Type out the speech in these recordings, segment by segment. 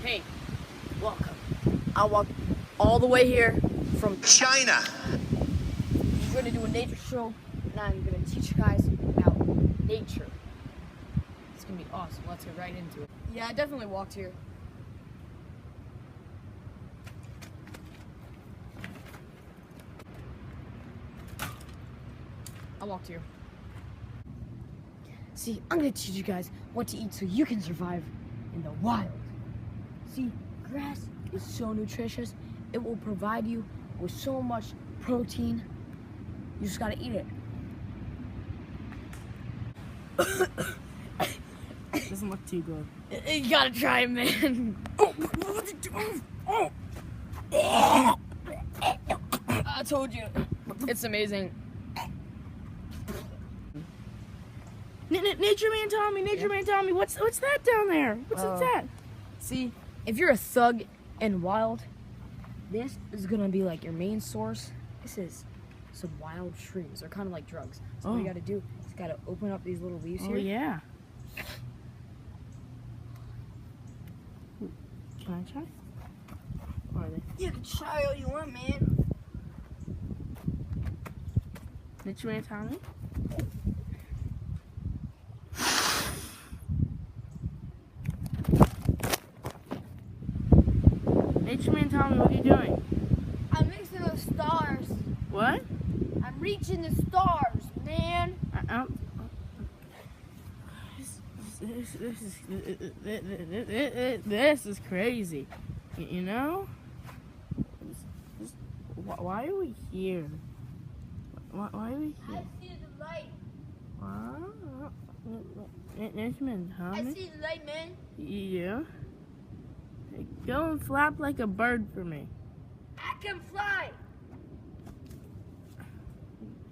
Hey, welcome. I walked all the way here from China. We're going to do a nature show, and I'm going to teach you guys about nature. It's going to be awesome. Let's get right into it. Yeah, I definitely walked here. I walked here. See, I'm going to teach you guys what to eat so you can survive in the wild. See, grass is so nutritious. It will provide you with so much protein. You just gotta eat it. Doesn't look too good. You gotta try it, man. I told you. It's amazing. Nature Man Tommy, what's that down there? What's that? See, if you're a thug and wild, this is gonna be like your main source. This is some wild shrooms. They're kind of like drugs. So what you gotta do is you gotta open up these little leaves here. Oh yeah. Can I try? Or are they? You can try all you want, man. Nature Man Tommy? Nature Man Tommy, what are you doing? I'm mixing the stars. What? I'm reaching the stars, man. This is crazy. You know? Why are we here? Why are we here? I see the light. Nature Man Tommy? I see the light, man. Yeah? Go and flap like a bird for me. I can fly.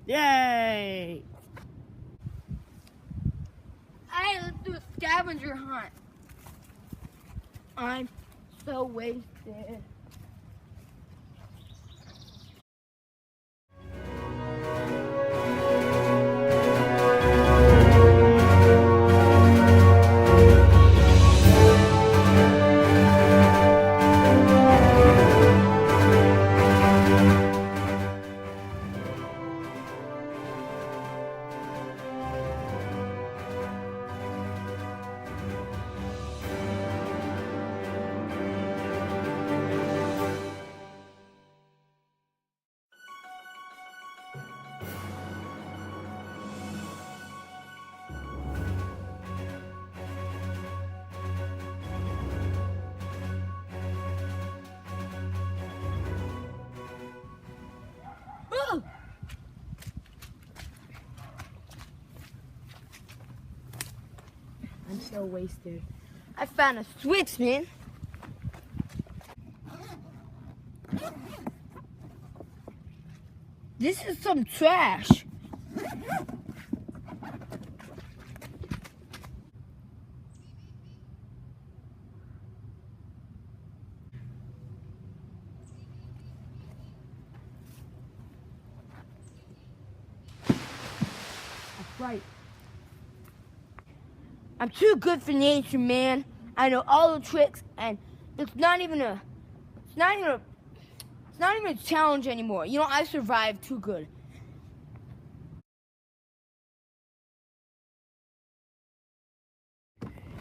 Yay! Hey, let's do a scavenger hunt. I'm so wasted. I'm so wasted. I found a switch, man. This is some trash. That's right. I'm too good for nature, man. I know all the tricks, and it's not even a challenge anymore. You know, I survived too good.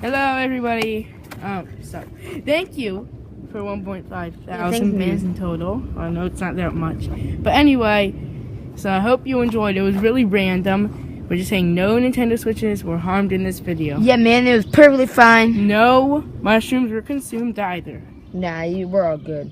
Hello, everybody. So thank you for 1.5 thousand views in total. I know it's not that much, but anyway. So I hope you enjoyed. It was really random. We're just saying no Nintendo Switches were harmed in this video. Yeah, man, it was perfectly fine. No mushrooms were consumed either. Nah, we're all good.